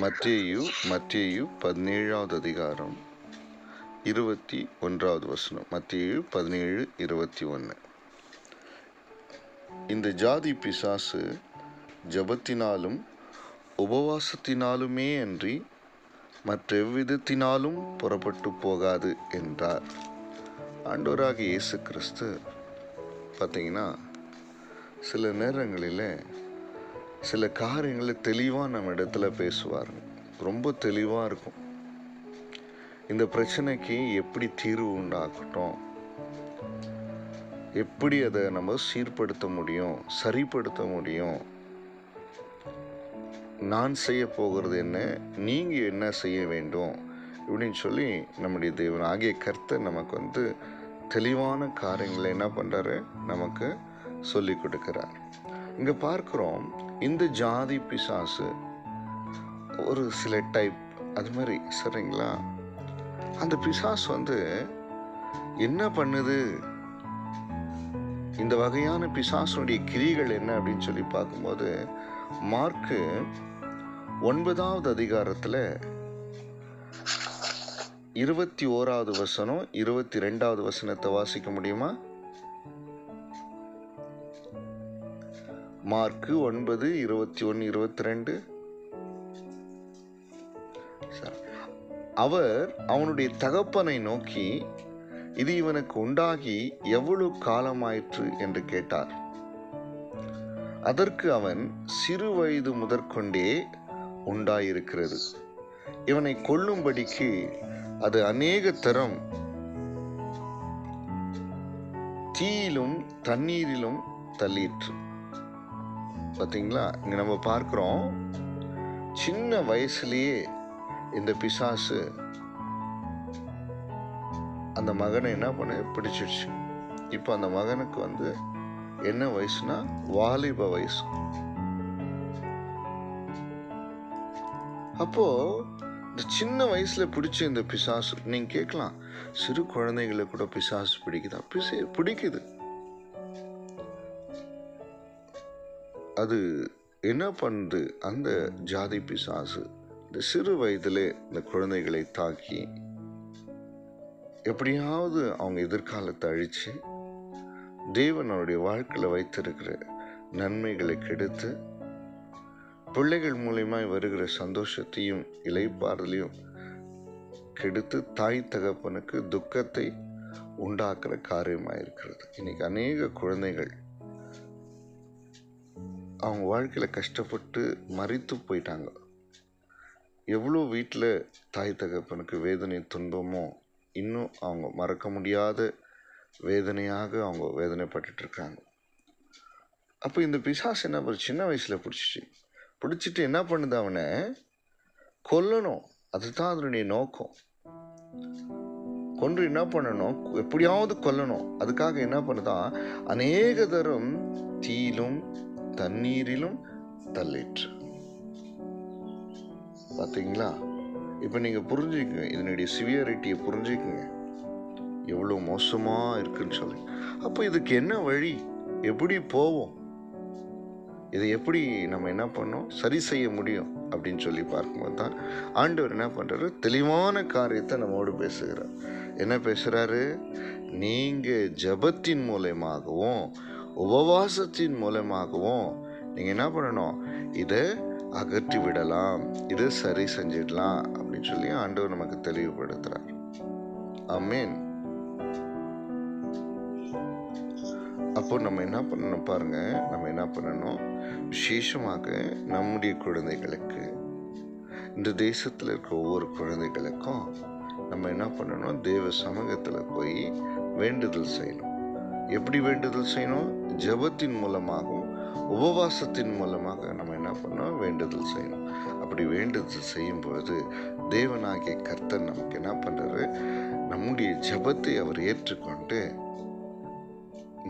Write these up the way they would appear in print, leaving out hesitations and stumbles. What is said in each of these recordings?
மத்தேயு 17வது அதிகாரம் 21வது வசனம். மத்தேயு 17:21. இந்த ஜாதி பிசாசு ஜெபத்தினாலும் உபவாசத்தினாலுமே அன்றி மற்றெவ்விதத்தினாலும் புறப்பட்டு போகாது என்றார். ஆண்டவராகிய இயேசு கிறிஸ்து பார்த்தீங்கன்னா சில நேரங்களில் சில காரியங்களை தெளிவாக நம்ம இடத்துல பேசுவார். ரொம்ப தெளிவாக இருக்கும். இந்த பிரச்சனைக்கு எப்படி தீர்வு உண்டாக்கட்டும், எப்படி அதை நம்ம சீர்படுத்த முடியும், சரிப்படுத்த முடியும், நான் செய்ய போகிறது என்ன, நீங்கள் என்ன செய்ய வேண்டும் இப்படின்னு சொல்லி நம்முடைய தேவன் ஆகிய கர்த்தர் நமக்கு தெளிவான காரியங்களை என்ன பண்ணுறாரு, நமக்கு சொல்லி கொடுக்கிறார். இங்கே பார்க்குறோம், இந்த ஜாதி பிசாசு ஒரு சில டைப் அது மாதிரி, சரிங்களா? அந்த பிசாசு என்ன பண்ணுது, இந்த வகையான பிசாசுடைய கிரிகள் என்ன அப்படின்னு சொல்லி பார்க்கும்போது, மார்க்கு 9வது அதிகாரத்தில் 21வது வசனம் 22வது வசனத்தை வாசிக்க முடியுமா? மார்க்கு 9, 21, 22. அவர் அவனுடைய தகப்பனை நோக்கி, இது இவனுக்கு உண்டாகி எவ்வளவு காலமாயிற்று என்று கேட்டார். அதற்கு அவன், சிறு வயது முதற்கொண்டே உண்டாயிருக்கிறது. இவனை கொல்லும்படிக்கு அது அநேக தரம் தீயிலும் தண்ணீரிலும் தள்ளிற்று. பார்த்தீங்களா? இங்க நம்ம பார்க்கிறோம், சின்ன வயசுலயே இந்த பிசாசு அந்த மகனை என்ன பண்ண பிடிச்சிடுச்சு. இப்போ அந்த மகனுக்கு என்ன வயசுனா வாலிப வயசு. அப்போ இந்த சின்ன வயசுல பிடிச்ச இந்த பிசாசு, நீங்க கேட்கலாம், சிறு குழந்தைகளை கூட பிசாசு பிடிக்குதா? பிடிக்குது. அது என்ன பண்ணுது, அந்த ஜாதி பிசாசு இந்த சிறு வயதிலே இந்த குழந்தைகளை தாக்கி எப்படியாவது அவங்க எதிர்காலத்தை அழிச்சு தேவனுடைய வாழ்க்கையில் வைத்திருக்கிற நன்மைகளை கெடுத்து, பிள்ளைகள் மூலியமாய் வருகிற சந்தோஷத்தையும் இளைப்பாறுதலையும் கெடுத்து தாய் தகப்பனுக்கு துக்கத்தை உண்டாக்குற காரியமாயிருக்கிறது. இன்னைக்கு அநேக குழந்தைகள் அவங்க வாழ்க்கையில் கஷ்டப்பட்டு மரித்து போயிட்டாங்க. எவ்வளோ வீட்டில் தாய் தகப்பனுக்கு வேதனை துன்பமோ இன்னும் அவங்க மறக்க முடியாத வேதனையாக அவங்க வேதனைப்பட்டு இருக்காங்க. அப்போ இந்த பிசாசு என்ன பண்ணுது, சின்ன வயசில் பிடிச்சிட்டு என்ன பண்ணுது, அவனை கொல்லணும். அதுதான் அதனுடைய நோக்கம். கொன்று என்ன பண்ணணும், எப்படியாவது கொல்லணும். அதுக்காக என்ன பண்ணுதான், அநேக தரம் தீயிலும் தண்ணீரிலும் தள்ளிற்று. பார்த்தீங்களா? இப்போ நீங்கள் புரிஞ்சுக்குங்க, இதனுடைய சிவியாரிட்டியை புரிஞ்சுக்குங்க, எவ்வளோ மோசமாக இருக்குன்னு சொல்லி. அப்போ இதுக்கு என்ன வழி, எப்படி போவோம், இதை எப்படி நம்ம என்ன பண்ணோம் சரி செய்ய முடியும் அப்படின்னு சொல்லி பார்க்கும்போது தான் ஆண்டவர் என்ன பண்ணுறாரு, தெளிவான காரியத்தை நம்மோடு பேசுகிறார். என்ன பேசுகிறாரு, நீங்கள் ஜெபத்தின் மூலமாகவும் உபவாசத்தின் மூலமாகவும் நீங்கள் என்ன பண்ணணும், இதை அகற்றி விடலாம், இதை சரி செஞ்சிடலாம் அப்படின்னு சொல்லி ஆண்டவர் நமக்கு தெளிவுபடுத்துறார். ஆமென். அப்போ நம்ம என்ன பண்ணணும் பாருங்க, நம்ம என்ன பண்ணணும், விசேஷமாக நம்முடைய குழந்தைகளுக்கு, இந்த தேசத்தில் இருக்க ஒவ்வொரு குழந்தைகளுக்கும் நம்ம என்ன பண்ணணும், தேவ சமூகத்தில் போய் வேண்டுதல் செய்யணும். எப்படி வேண்டுதல் செய்யணும், ஜெபத்தின் மூலமாகவும் உபவாசத்தின் மூலமாக நம்ம என்ன பண்ணோம், வேண்டுதல் செய்யணும். அப்படி வேண்டுதல் செய்யும்போது தேவனாகிய கர்த்தர் நமக்கு என்ன பண்றாரு, நம்முடைய ஜெபத்தை அவர் ஏற்றுக்கொண்டு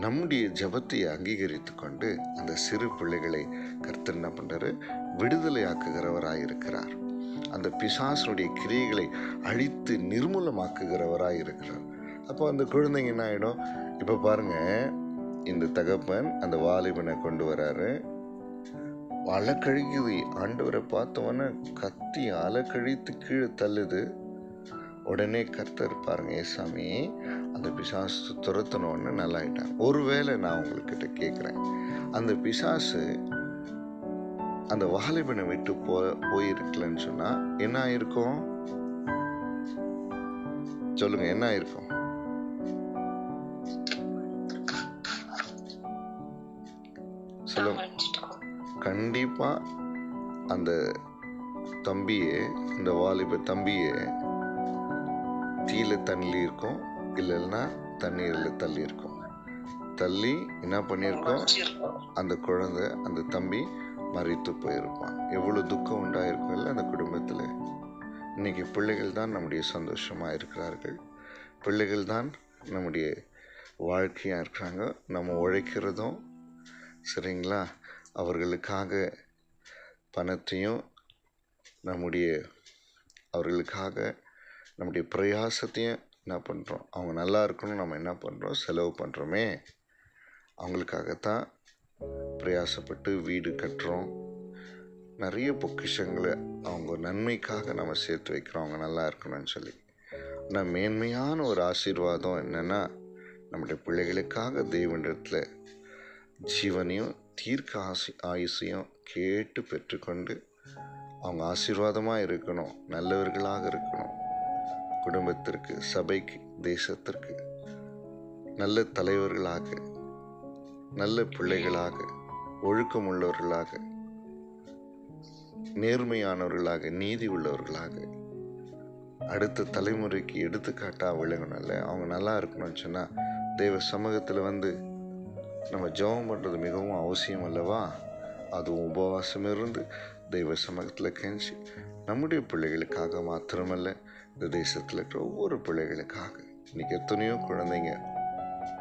நம்முடைய ஜெபத்தை அங்கீகரித்து கொண்டு அந்த சிறு பிள்ளைகளை கர்த்தர் என்ன பண்றாரு, விடுதலை ஆக்குகிறவராய் இருக்கிறார். அந்த பிசாசுடைய கிரியைகளை அழித்து நிர்மூலமாக்குகிறவராய் இருக்கிறார். அப்போ அந்த குழந்தைங்க என்ன ஆகிடும், இப்போ பாருங்க, இந்த தகப்பன் அந்த வாலிபனை கொண்டு வராரு. அலக்கழிக்குது. ஆண்டவரை பார்த்தவொன்னே கத்தி அலக்கழித்து கீழே தள்ளுது. உடனே கர்த்தர் பாருங்க, ஏசாமி அந்த பிசாசு துரத்தினோன்னு நல்லாயிட்டாங்க. ஒருவேளை நான் உங்ககிட்ட கேட்குறேன், அந்த பிசாசு அந்த வாலிபனை விட்டு போயிருக்கலன்னு சொன்னா என்ன ஆயிருக்கும்? சொல்லுங்க, என்ன ஆயிருக்கும்? சொல்லுங்க. கண்டிப்பா அந்த தம்பியே, இந்த வாலிப தம்பியே தீல தள்ளி இருக்கும், இல்லைன்னா தண்ணீரில் தள்ளி இருக்கும். தள்ளி என்ன பண்ணியிருக்கோம்? அந்த குழந்தை, அந்த தம்பி மறித்து போயிருப்பான். எவ்வளோ துக்கம் உண்டாயிருக்கும் இல்லை அந்த குடும்பத்தில். இன்னைக்கு பிள்ளைகள் தான் நம்முடைய சந்தோஷமாக இருக்கிறார்கள். பிள்ளைகள் தான் நம்முடைய வாழ்க்கையாக இருக்கிறாங்க. நம்ம உழைக்கிறதும் சரிங்களா, அவர்களுக்காக பணத்தையும் அவர்களுக்காக நம்முடைய பிரயாசத்தையும் என்ன பண்ணுறோம்? அவங்க நல்லா இருக்கணும், நம்ம என்ன பண்ணுறோம்? செலவு பண்ணுறோமே. அவங்களுக்காகத்தான் பிரயாசப்பட்டு வீடு கட்டுறோம். நிறைய பொக்கிஷங்களை அவங்க நன்மைக்காக நம்ம சேர்த்து வைக்கிறோம், அவங்க நல்லா இருக்கணும்னு சொல்லி. ஆனால் மேன்மையான ஒரு ஆசீர்வாதம் என்னென்னா, நம்முடைய பிள்ளைகளுக்காக தேவனிடத்தில் ஜீவனையும் தீர்க்க ஆயுசையும் கேட்டு பெற்றுக்கொண்டு அவங்க ஆசீர்வாதமாக இருக்கணும், நல்லவர்களாக இருக்கணும். குடும்பத்திற்கு, சபைக்கு, தேசத்திற்கு நல்ல தலைவர்களாக, நல்ல பிள்ளைகளாக, ஒழுக்கமுள்ளவர்களாக, நேர்மையானவர்களாக, நீதி உள்ளவர்களாக, அடுத்த தலைமுறைக்கு எடுத்துக்காட்டாக விளங்கணும்ல. அவங்க நல்லா இருக்கணும்னு சொன்னால் தெய்வ சமூகத்தில் வந்து நம்ம ஜெபம் பண்ணுறது மிகவும் அவசியம் அல்லவா? அதுவும் உபவாசம் இருந்து தெய்வ சமூகத்தில் கெஞ்சி நம்முடைய பிள்ளைகளுக்காக மாத்திரமல்ல, இந்த தேசத்தில் இருக்கிற ஒவ்வொரு பிள்ளைகளுக்காக. இன்னைக்கு எத்தனையோ குழந்தைங்க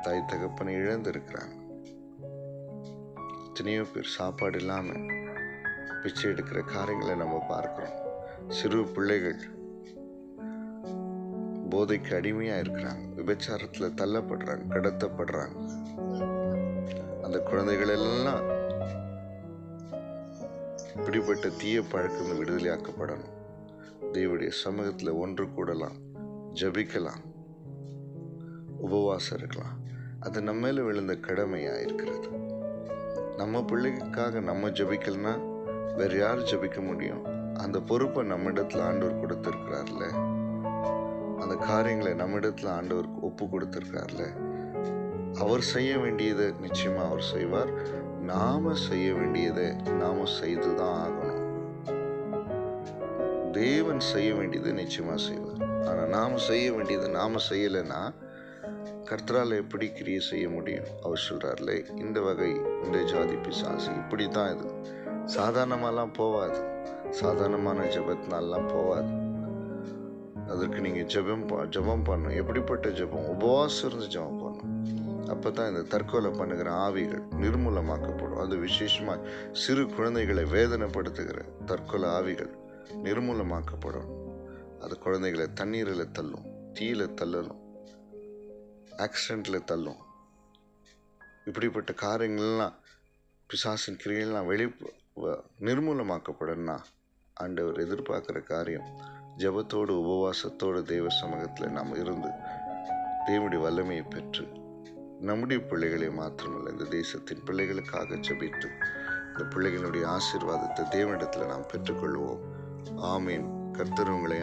தாய் தகப்பனை இழந்திருக்கிறாங்க. எத்தனையோ பேர் சாப்பாடு இல்லாமல் பிச்சை எடுக்கிற காரியங்களை நம்ம பார்க்கிறோம். சிறு பிள்ளைகள் போதைக்கு அடிமையாக இருக்கிறாங்க, விபச்சாரத்தில் தள்ளப்படுறாங்க, கடத்தப்படுறாங்க. அந்த குழந்தைகள் எல்லாம் இப்படிப்பட்ட தீய பழக்கம் விடுதலையாக்கப்படணும். தேவனுடைய சமூகத்தில் ஒன்று கூடலாம், ஜபிக்கலாம், உபவாசம் இருக்கலாம். அது நம்ம மேல விழுந்த கடமையாக இருக்கிறது. நம்ம பிள்ளைக்காக நம்ம ஜபிக்கலன்னா வேற யார் ஜபிக்க முடியும்? அந்த பொறுப்பை நம்ம இடத்துல ஆண்டவர் கொடுத்திருக்கிறார்ல, அந்த காரியங்களை நம்ம இடத்துல ஆண்டவர் ஒப்பு கொடுத்திருக்கிறார்ல. அவர் செய்ய வேண்டியதை நிச்சயமா அவர் செய்வார். நாம செய்ய வேண்டியதை நாம செய்துதான் ஆகணும். தேவன் செய்ய வேண்டியதை நிச்சயமா செய்வார். ஆனா நாம செய்ய வேண்டியதை நாம செய்யலைன்னா கர்த்தரால் எப்படி கிரியை செய்ய முடியும்? அவர் சொல்றாருல, இந்த வகை, இந்த ஜாதி பிசாசு இப்படித்தான். இது சாதாரணமாலாம் போவாது, சாதாரணமான ஜெபத்தினாலாம் போவாது. அதற்கு நீங்க ஜெபம் பண்ணணும். எப்படிப்பட்ட ஜெபம்? உபவாசம் இருந்து ஜெபம் பண்ணணும். அப்பதான் இந்த தற்கொலை பண்ணுகிற ஆவிகள் நிர்மூலமாக்கப்படும். அது விசேஷமா சிறு குழந்தைகளை வேதனைப்படுத்துகிற தற்கொலை ஆவிகள் நிர்மூலமாக்கப்படும். அது குழந்தைகளை தண்ணீரில் தள்ளும், தீயில தள்ளணும், ஆக்சிடென்ட்ல தள்ளும். இப்படிப்பட்ட காரியங்கள்லாம், பிசாசின் கிரியெல்லாம் நிர்மூலமாக்கப்படணும்னா ஆண்டவர் எதிர்பார்க்கிற காரியம் ஜெபத்தோடு உபவாசத்தோடு தெய்வ சமூகத்தில் நாம் இருந்து தேவனுடைய வல்லமையை பெற்று நம்முடைய பிள்ளைகளை மாத்திரமல்ல, இந்த தேசத்தின் பிள்ளைகளுக்காக ஜெபித்து இந்த பிள்ளைகளுடைய ஆசீர்வாதத்தை தேவனிடத்தில் நாம் பெற்றுக்கொள்வோம். ஆமீன். கர்த்தர் உங்களை